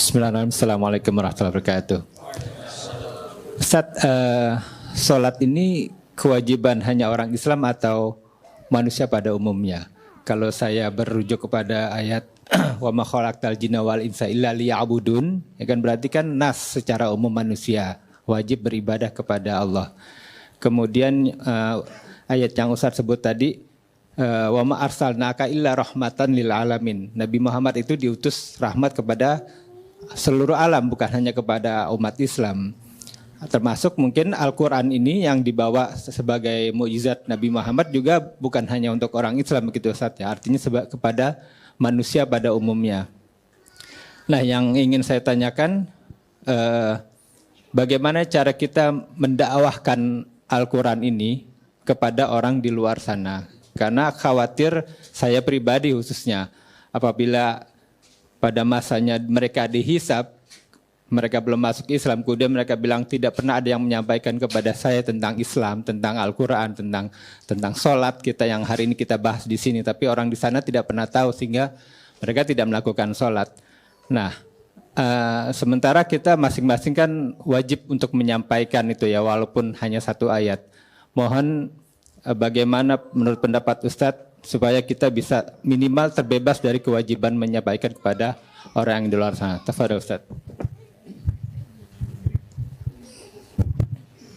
Bismillahirrahmanirrahim. Assalamualaikum warahmatullahi wabarakatuh. Ustaz, sholat ini kewajiban hanya orang Islam atau manusia pada umumnya? Kalau saya berujuk kepada ayat wa ma khalaqtal jinna wal insa illa liya'budun, ya kan berarti kan nas secara umum manusia wajib beribadah kepada Allah. Kemudian ayat yang Ustaz sebut tadi, wa ma arsalnaka illa rahmatan lil alamin. Nabi Muhammad itu diutus rahmat kepada seluruh alam, bukan hanya kepada umat Islam. Termasuk mungkin Al-Quran ini yang dibawa sebagai mukjizat Nabi Muhammad juga bukan hanya untuk orang Islam begitu Ustaz ya, artinya kepada manusia pada umumnya. Nah, yang ingin saya tanyakan, bagaimana cara kita mendakwahkan Al-Quran ini kepada orang di luar sana? Karena khawatir saya pribadi khususnya, apabila pada masanya mereka dihisab, mereka belum masuk Islam, kemudian mereka bilang tidak pernah ada yang menyampaikan kepada saya tentang Islam, tentang Al-Quran, tentang sholat kita yang hari ini kita bahas di sini. Tapi orang di sana tidak pernah tahu sehingga mereka tidak melakukan sholat. Nah, sementara kita masing-masing kan wajib untuk menyampaikan itu ya, walaupun hanya satu ayat. Mohon bagaimana menurut pendapat Ustadz supaya kita bisa minimal terbebas dari kewajiban menyampaikan kepada orang yang di luar sana. Tafadhol Ustadz.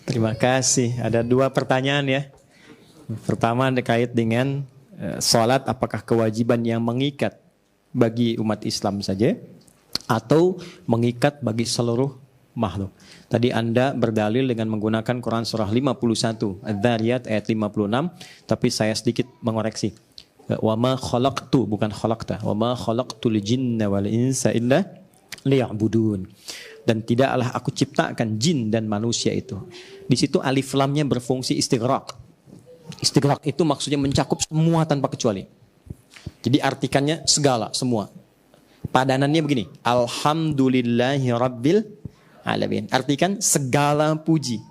Terima kasih. Ada dua pertanyaan ya. Pertama terkait dengan sholat, apakah kewajiban yang mengikat bagi umat Islam saja atau mengikat bagi seluruh makhluk. Tadi Anda berdalil dengan menggunakan Quran surah 51, Adz-Dzariyat ayat 56, tapi saya sedikit mengoreksi. Wa ma khalaqtu, bukan khalaqta. Wa ma khalaqtul jinna wal insa illa liya'budun. Dan tidaklah aku ciptakan jin dan manusia itu. Di situ alif lamnya berfungsi istighraq. Istighraq itu maksudnya mencakup semua tanpa kecuali. Jadi artikannya segala, semua. Padanannya begini, alhamdulillahi rabbil alamin. Artikan segala puji.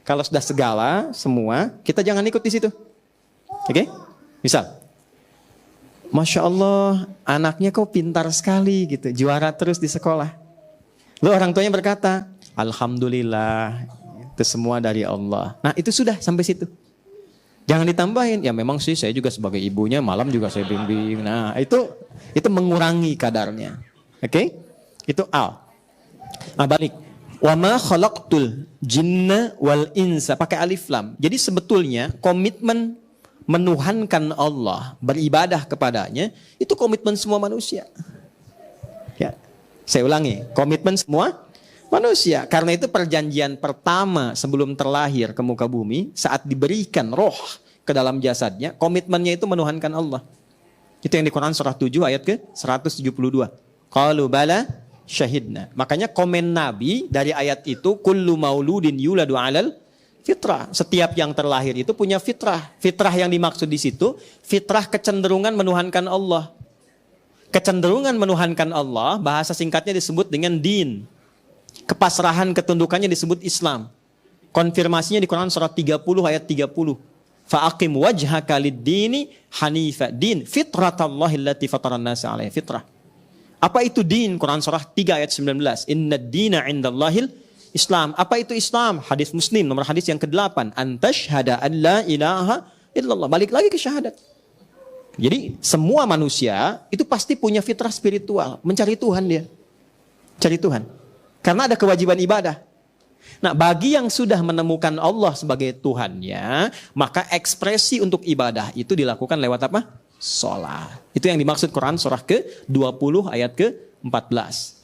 Kalau sudah segala, semua, kita jangan ikut di situ. Oke? Misal, Masya Allah, anaknya kok pintar sekali gitu, juara terus di sekolah. Lalu orang tuanya berkata, alhamdulillah, itu semua dari Allah. Nah, itu sudah sampai situ. Jangan ditambahin, ya memang sih saya juga sebagai ibunya malam juga saya bimbing. Nah, itu mengurangi kadarnya. Oke? Itu A. Nah, balik. Wa ma khalaqtul jinna wal insa, pakai alif lam. Jadi sebetulnya komitmen menuhankan Allah, beribadah kepadanya, itu komitmen semua manusia. Ya. Saya ulangi, komitmen semua manusia. Karena itu perjanjian pertama sebelum terlahir ke muka bumi, saat diberikan roh ke dalam jasadnya, komitmennya itu menuhankan Allah. Itu yang di Quran surah 7 ayat ke 172. Qalu bala syahidna. Makanya komen Nabi dari ayat itu, kullu mauludin yuladu alal fitrah. Setiap yang terlahir itu punya fitrah. Fitrah yang dimaksud di situ, fitrah kecenderungan menuhankan Allah. Kecenderungan menuhankan Allah, bahasa singkatnya disebut dengan din. Kepasrahan ketundukannya disebut Islam. Konfirmasinya di Quran surah 30 ayat 30. Fa'aqim wajhaka lid-dini hanifa. Din, fitratallahi allati fataran nasa alaiha, fitrah. Apa itu din? Quran surah 3 ayat 19. Inna dina indallahil Islam. Apa itu Islam? Hadis Muslim, nomor hadis yang ke-8. Antashhada an la ilaha illallah. Balik lagi ke syahadat. Jadi semua manusia itu pasti punya fitrah spiritual. Mencari Tuhan dia. Cari Tuhan. Karena ada kewajiban ibadah. Nah, bagi yang sudah menemukan Allah sebagai Tuhannya, maka ekspresi untuk ibadah itu dilakukan lewat apa? Sholat. Itu yang dimaksud Quran surah ke-20 ayat ke-14.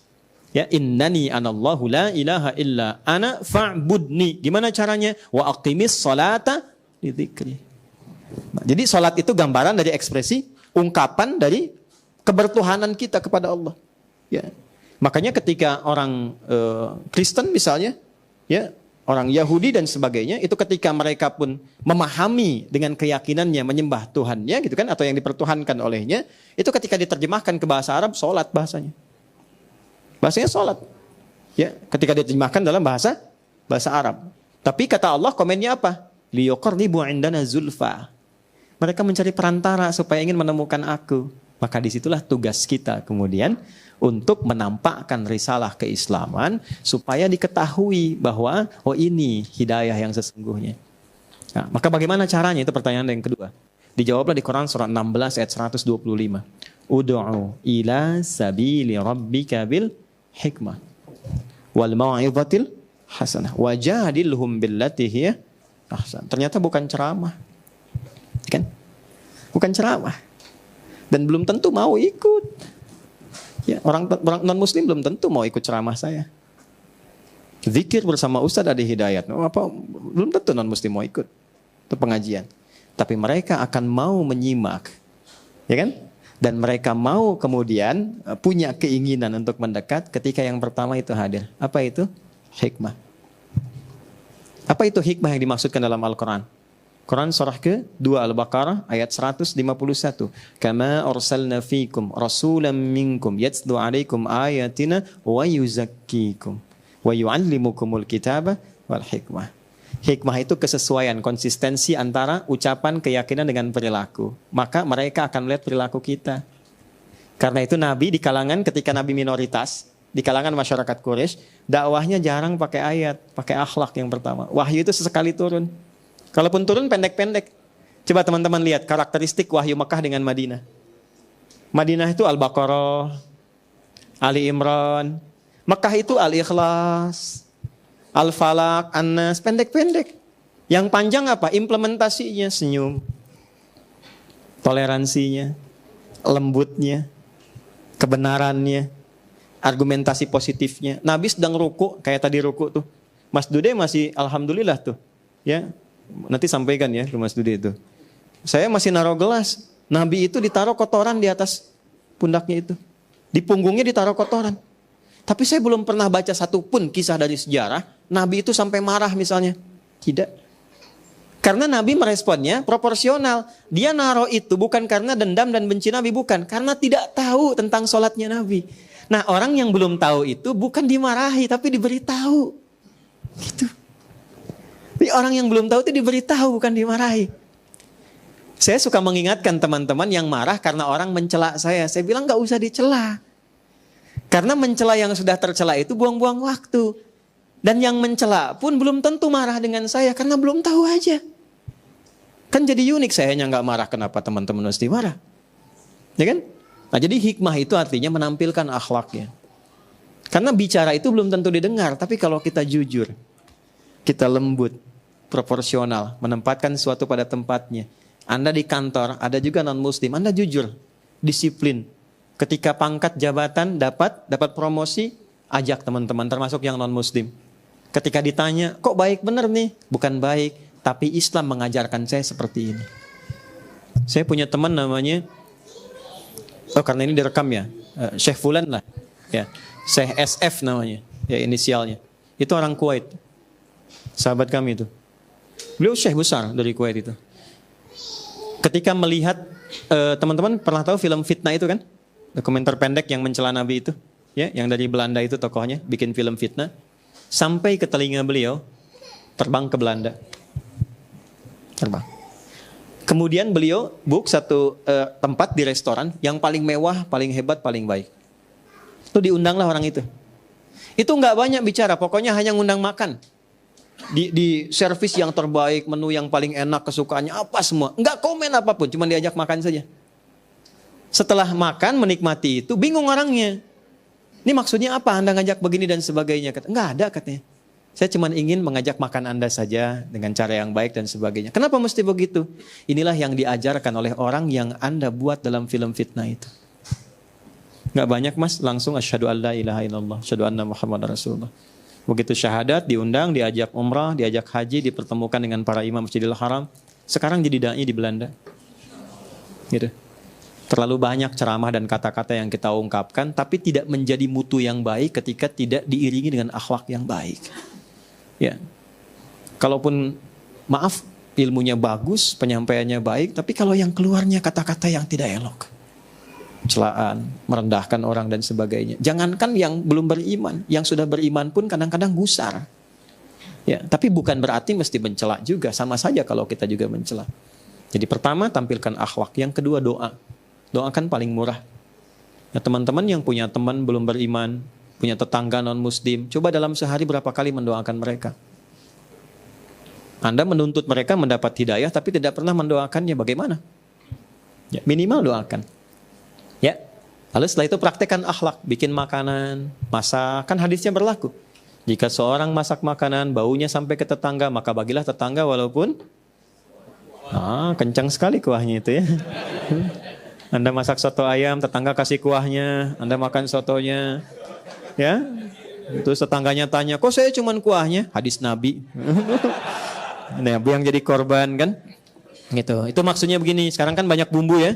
Ya, innani anallahu la ilaha illa ana fa'budni. Gimana caranya? Wa aqimis sholata li dzikri. Nah, jadi sholat itu gambaran dari ekspresi, ungkapan dari kebertuhanan kita kepada Allah. Ya. Makanya ketika orang Kristen misalnya, ya, orang Yahudi dan sebagainya, itu ketika mereka pun memahami dengan keyakinannya menyembah Tuhannya gitu kan, atau yang dipertuhankan olehnya, itu ketika diterjemahkan ke bahasa Arab, sholat bahasanya. Bahasanya sholat. Ya, ketika diterjemahkan dalam bahasa Arab. Tapi kata Allah komennya apa? Liyuqarribu indana zulfa. Mereka mencari perantara supaya ingin menemukan aku. Maka disitulah tugas kita kemudian untuk menampakkan risalah keislaman supaya diketahui bahwa oh ini hidayah yang sesungguhnya. Nah, maka bagaimana caranya? Itu pertanyaan yang kedua. Dijawablah di Quran surat 16 ayat 125. Ud'u ila sabili rabbika bil hikmah wal mau'izatil hasanah wajadilhum billati hiya ahsan. Ternyata bukan ceramah. Kan? Bukan ceramah. Dan belum tentu mau ikut. Ya, orang non-muslim belum tentu mau ikut ceramah saya. Zikir bersama Ustadz Adi Hidayat. Belum tentu non-muslim mau ikut. Itu pengajian. Tapi mereka akan mau menyimak. Ya kan? Dan mereka mau kemudian punya keinginan untuk mendekat ketika yang pertama itu hadir. Apa itu? Hikmah. Apa itu hikmah yang dimaksudkan dalam Al-Quran? Quran surah ke-2 Al-Baqarah ayat 151. Kama arsalna fikum rasulan minkum yatslu alaikum ayatina wa yuzakkikum wa yu'allimukumul kitaba wal hikmah. Hikmah itu kesesuaian, konsistensi antara ucapan, keyakinan dengan perilaku. Maka mereka akan melihat perilaku kita. Karena itu Nabi di kalangan ketika Nabi minoritas, di kalangan masyarakat Quraisy, dakwahnya jarang pakai ayat, pakai akhlak yang pertama. Wahyu itu sesekali turun. Kalaupun turun pendek-pendek. Coba teman-teman lihat karakteristik wahyu Mekah dengan Madinah. Madinah itu Al-Baqarah, Ali Imran. Mekah itu Al-Ikhlas, Al-Falaq, An-Nas, pendek-pendek. Yang panjang apa? Implementasinya, senyum, toleransinya, lembutnya, kebenarannya, argumentasi positifnya. Nabi sedang ruku, kayak tadi ruku tuh. Mas Dude masih alhamdulillah tuh. Ya, nanti sampaikan ya ke Mas Dude itu. Saya masih naruh gelas. Nabi itu ditaruh kotoran di atas pundaknya itu. Di punggungnya ditaruh kotoran. Tapi saya belum pernah baca satupun kisah dari sejarah Nabi itu sampai marah misalnya. Tidak. Karena Nabi meresponnya proporsional. Dia naruh itu bukan karena dendam dan benci Nabi, bukan. Karena tidak tahu tentang sholatnya Nabi. Nah, orang yang belum tahu itu bukan dimarahi tapi diberitahu. Gitu. Tapi orang yang belum tahu itu diberitahu, bukan dimarahi. Saya suka mengingatkan teman-teman yang marah karena orang mencela saya. Saya bilang gak usah dicela. Karena mencela yang sudah tercela itu buang-buang waktu. Dan yang mencela pun belum tentu marah dengan saya karena belum tahu aja. Kan jadi unik, saya hanya gak marah, kenapa teman-teman mesti marah? Ya kan? Nah, jadi hikmah itu artinya menampilkan akhlaknya. Karena bicara itu belum tentu didengar, tapi kalau kita jujur, kita lembut, proporsional, menempatkan sesuatu pada tempatnya. Anda di kantor, ada juga non-muslim, Anda jujur, disiplin. Ketika pangkat jabatan dapat promosi, ajak teman-teman termasuk yang non-muslim. Ketika ditanya, kok baik bener nih? Bukan baik, tapi Islam mengajarkan saya seperti ini. Saya punya teman namanya, karena ini direkam ya, Syekh Fulan lah, ya, Syekh SF namanya, ya inisialnya. Itu orang Kuwait. Sahabat kami itu. Beliau syekh besar dari Kuwait itu. Ketika melihat, teman-teman pernah tahu film Fitnah itu kan? Dokumenter pendek yang mencela Nabi itu. Ya, yang dari Belanda itu tokohnya, bikin film Fitnah. Sampai ke telinga beliau, terbang ke Belanda. Terbang. Kemudian beliau book satu tempat di restoran yang paling mewah, paling hebat, paling baik. Itu diundanglah orang itu. Itu nggak banyak bicara, pokoknya hanya ngundang makan. Di servis yang terbaik, menu yang paling enak, kesukaannya apa semua. Enggak komen apapun, cuma diajak makan saja. Setelah makan, menikmati itu, bingung orangnya. Ini maksudnya apa Anda ngajak begini dan sebagainya? Enggak ada katanya. Saya cuma ingin mengajak makan Anda saja dengan cara yang baik dan sebagainya. Kenapa mesti begitu? Inilah yang diajarkan oleh orang yang Anda buat dalam film Fitnah itu. Enggak banyak mas, langsung asyhadu an la ilaha illallah, asyhadu anna Muhammadar Rasulullah. Begitu syahadat, diundang, diajak umrah, diajak haji, dipertemukan dengan para imam Masjidil Haram. Sekarang jadi dai di Belanda. Gitu. Terlalu banyak ceramah dan kata-kata yang kita ungkapkan, tapi tidak menjadi mutu yang baik ketika tidak diiringi dengan akhlak yang baik. Ya. Kalaupun maaf, ilmunya bagus, penyampaiannya baik, tapi kalau yang keluarnya kata-kata yang tidak elok. Celaan, merendahkan orang dan sebagainya. Jangankan yang belum beriman, yang sudah beriman pun kadang-kadang gusar. Ya, tapi bukan berarti mesti mencela juga, sama saja kalau kita juga mencela. Jadi pertama tampilkan akhlak, yang kedua doa. Doakan paling murah. Ya, teman-teman yang punya teman belum beriman, punya tetangga non-muslim, coba dalam sehari berapa kali mendoakan mereka. Anda menuntut mereka mendapat hidayah, tapi tidak pernah mendoakannya, bagaimana? Ya, minimal doakan. Ya, lalu setelah itu praktekkan akhlak, bikin makanan, masak, kan hadisnya berlaku. Jika seorang masak makanan, baunya sampai ke tetangga, maka bagilah tetangga walaupun kencang sekali kuahnya itu ya. Anda masak soto ayam, tetangga kasih kuahnya, Anda makan sotonya, ya. Terus tetangganya tanya, kok saya cuman kuahnya? Hadis Nabi. Nabi yang jadi korban kan? Gitu. Itu maksudnya begini. Sekarang kan banyak bumbu ya.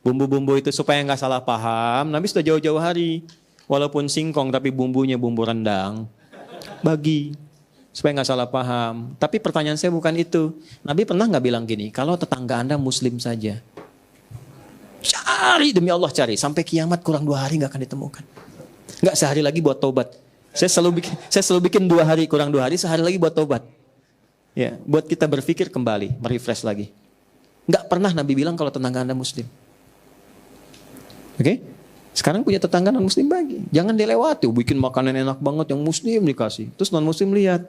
Bumbu-bumbu itu supaya nggak salah paham. Nabi sudah jauh-jauh hari, walaupun singkong tapi bumbunya bumbu rendang. Bagi supaya nggak salah paham. Tapi pertanyaan saya bukan itu. Nabi pernah nggak bilang gini, kalau tetangga Anda Muslim saja, cari demi Allah cari sampai kiamat kurang 2 hari nggak akan ditemukan. Nggak sehari lagi buat tobat. Saya selalu bikin 2 hari kurang 2 hari, sehari lagi buat tobat. Ya, buat kita berpikir kembali, merefresh lagi. Nggak pernah Nabi bilang kalau tetangga Anda Muslim. Oke? Sekarang punya tetangga non-muslim bagi. Jangan dilewati. Bikin makanan enak banget yang muslim dikasih. Terus non-muslim lihat.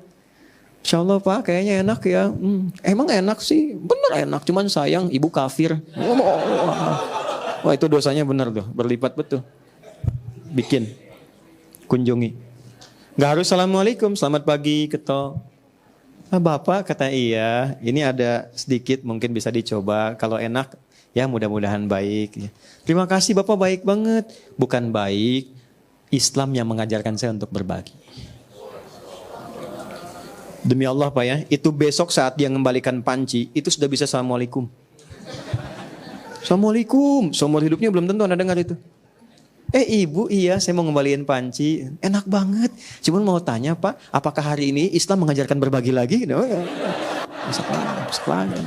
Insya Allah Pak kayaknya enak ya. Emang enak sih. Bener enak. Cuman sayang ibu kafir. Wah itu dosanya bener tuh. Berlipat betul. Bikin. Kunjungi. Gak harus assalamualaikum. Selamat pagi keto. Bapak kata iya. Ini ada sedikit mungkin bisa dicoba. Kalau enak ya mudah-mudahan baik. Terima kasih Bapak baik banget. Bukan baik, Islam yang mengajarkan saya untuk berbagi. Demi Allah Pak ya, itu besok saat dia mengembalikan panci, itu sudah bisa assalamualaikum. Assalamualaikum, seumur hidupnya belum tentu Anda dengar itu. Ibu iya saya mau ngembaliin panci, enak banget. Cuman mau tanya Pak, apakah hari ini Islam mengajarkan berbagi lagi? Besok lagi.